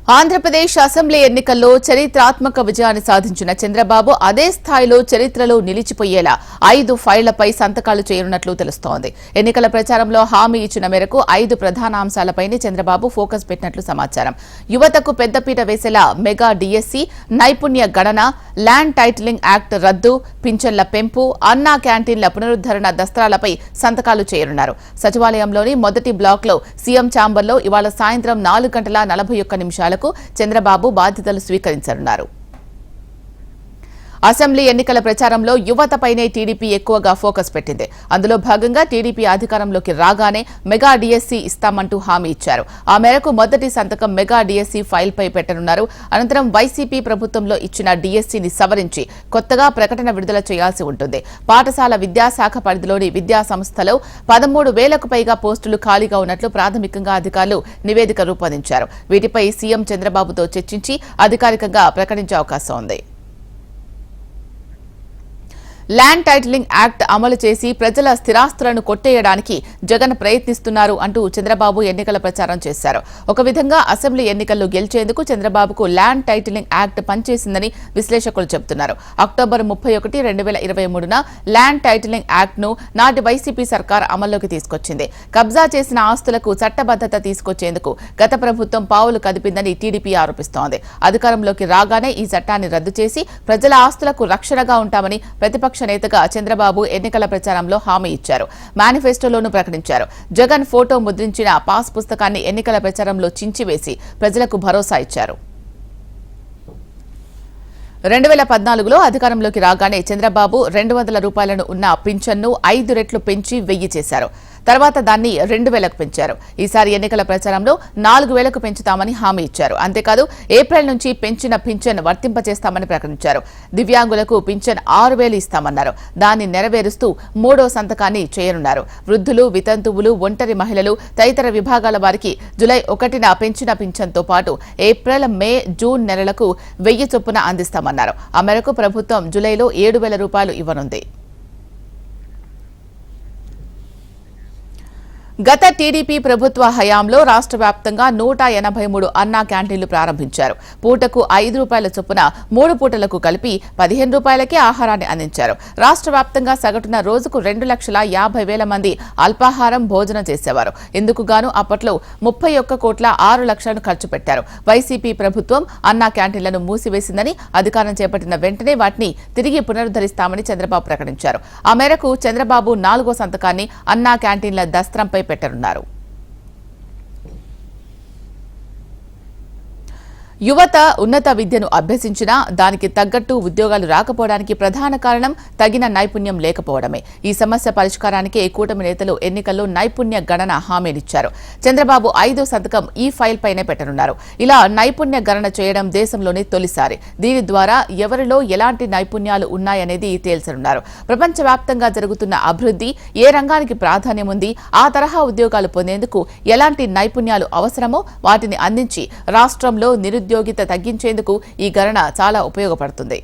Andhra Pradesh assembly ఎన్నికల్లో చరిత్రాత్మక విజయాన్ని సాధించిన చంద్రబాబు అదే స్థాయిలో చరిత్రలో నిలిచిపోయేలా 5 ఫైళ్లపై సంతకాలు చేయనున్నట్లు తెలుస్తోంది. ఎన్నికల ప్రచారంలో హామీ ఇచ్చిన మేరకు 5 ప్రధాన అంశాలపైనే చంద్రబాబు ఫోకస్ పెట్టినట్లు సమాచారం. యువతకు పెద్దపీట వేసేలా మెగా డిఎస్సి, నైపుణ్య గణన, ల్యాండ్ టైటిలింగ్ యాక్ట్ రద్దు, పింఛన్ల పెంపు, అన్నా క్యాంటీన్ల పునరుద్ధరణ దస్త్రాలపై సంతకాలు చేయనున్నారు. సచివాలయంలోని మొదటి బ్లాక్లో సీఎం ఛాంబర్లో ఇవాళ సాయంత్రం 4:41 చంద్రబాబు బాధ్యతలు స్వీకరించనున్నారు. అసెంబ్లీ ఎన్నికల ప్రచారంలో యువతపైనే టీడీపీ ఎక్కువగా ఫోకస్ పెట్టింది. అందులో భాగంగా టీడీపీ అధికారంలోకి రాగానే మెగా డిఎస్సి ఇస్తామంటూ హామీ ఇచ్చారు. ఆ మేరకు మొదటి సంతకం మెగా డిఎస్సి ఫైల్పై పెట్టనున్నారు. అనంతరం వైసీపీ ప్రభుత్వంలో ఇచ్చిన డిఎస్సిని సవరించి కొత్తగా ప్రకటన విడుదల చేయాల్సి ఉంటుంది. పాఠశాల విద్యాశాఖ పరిధిలోని విద్యా సంస్థలో 13,000కు పైగా పోస్టులు ఖాళీగా ఉన్నట్లు ప్రాథమికంగా అధికారులు నివేదిక రూపొందించారు. వీటిపై సీఎం చంద్రబాబుతో చర్చించి అధికారికంగా ప్రకటించే అవకాశం ఉంది. ల్యాండ్ టైటిలింగ్ యాక్ట్ అమలు చేసి ప్రజల స్థిరాస్తులను కొట్టేయడానికి జగన్ ప్రయత్నిస్తున్నారు అంటూ చంద్రబాబు ఎన్నికల ప్రచారం చేశారు. ఒక విధంగా అసెంబ్లీ ఎన్నికల్లో గెలిచేందుకు చంద్రబాబుకు ల్యాండ్ టైటిలింగ్ యాక్ట్ పనిచేసిందని విశ్లేషకులు చెబుతున్నారు. అక్టోబర్ 31, 2023న ల్యాండ్ టైటిలింగ్ యాక్ట్ను నాటి వైసీపీ సర్కార్ అమల్లోకి తీసుకొచ్చింది. కబ్జా చేసిన ఆస్తులకు చట్టబద్దత తీసుకొచ్చేందుకు గత ప్రభుత్వం పావులు కదిపిందని టీడీపీ ఆరోపిస్తోంది. అధికారంలోకి రాగానే ఈ చట్టాన్ని రద్దు చేసి ప్రజల ఆస్తులకు రక్షణగా ఉంటామని ప్రతిపక్ష నేతగా చంద్రబాబు ఎన్నికల ప్రచారంలో హామీ ఇచ్చారు. మేనిఫెస్టోలోనూ ప్రకటించారు. జగన్ ఫోటో ముద్రించిన పాస్ పుస్తకాన్ని ఎన్నికల ప్రచారంలో చించివేసి ప్రజలకు భరోసా ఇచ్చారు. 2014లో అధికారంలోకి రాగానే చంద్రబాబు 200 రూపాయలను ఉన్న పింఛన్ను 5 రెట్లు పెంచి 1000 చేశారు. తర్వాత దాన్ని 2000కు పెంచారు. ఈసారి ఎన్నికల ప్రచారంలో 4000కు పెంచుతామని హామీ ఇచ్చారు. అంతేకాదు ఏప్రిల్ నుంచి పెంచిన పింఛన్ వర్తింపచేస్తామని ప్రకటించారు. దివ్యాంగులకు పింఛన్ 6000 ఇస్తామన్నారు. దాన్ని నెరవేరుస్తూ 3వ సంతకాన్ని చేయనున్నారు. వృద్ధులు, వితంతువులు, ఒంటరి మహిళలు తదితర విభాగాల వారికి జూలై 1న పెంచిన పింఛన్తో పాటు ఏప్రిల్, మే, జూన్ నెలలకు 1000 చొప్పున అందిస్తామన్నారు. ఆ మేరకు ప్రభుత్వం జూలైలో 7000 రూపాయలు ఇవ్వనుంది. గత టీడీపీ ప్రభుత్వ హయాంలో రాష్ట్ర వ్యాప్తంగా 183 అన్నా క్యాంటీన్లు ప్రారంభించారు. పూటకు 5 రూపాయల చొప్పున 3 పూటలకు కలిపి 15 రూపాయలకే ఆహారాన్ని అందించారు. రాష్ట్ర వ్యాప్తంగా సగటున రోజుకు 2,50,000 మంది అల్పాహారం భోజనం చేసేవారు. ఇందుకు గాను అప్పట్లో 31,06,00,000 ఖర్చు పెట్టారు. వైసీపీ ప్రభుత్వం అన్నా క్యాంటీన్లను మూసివేసిందని, అధికారం చేపట్టిన వెంటనే వాటిని తిరిగి పునరుద్ధరిస్తామని చంద్రబాబు ప్రకటించారు. ఆ మేరకు చంద్రబాబు 4వ సంతకాన్ని అన్నా క్యాంటీన్ల దస్త్రంపై పెట్టనున్నారు. యువత ఉన్నత విద్యను అభ్యసించినా దానికి తగ్గట్టు ఉద్యోగాలు రాకపోవడానికి ప్రధాన కారణం తగిన నైపుణ్యం లేకపోవడమే. ఈ సమస్య పరిష్కారానికి కూటమి నేతలు ఎన్నికల్లో నైపుణ్య గణన హామీనిచ్చారు. చంద్రబాబు 5వ సంతకం ఈ ఫైల్ పైనే పెట్టనున్నారు. ఇలా నైపుణ్య గణన చేయడం దేశంలోనే తొలిసారి. దీని ద్వారా ఎవరిలో ఎలాంటి నైపుణ్యాలు ఉన్నాయనేది తేల్చనున్నారు. ప్రపంచవ్యాప్తంగా జరుగుతున్న అభివృద్ధి, ఏ రంగానికి ప్రాధాన్యం ఉంది, ఆ తరహా ఉద్యోగాలు పొందేందుకు ఎలాంటి నైపుణ్యాలు అవసరమో వాటిని అందించి రాష్ట్రంలో నిరుద్యోగిత తగ్గించేందుకు ఈ గణన చాలా ఉపయోగపడుతుంది.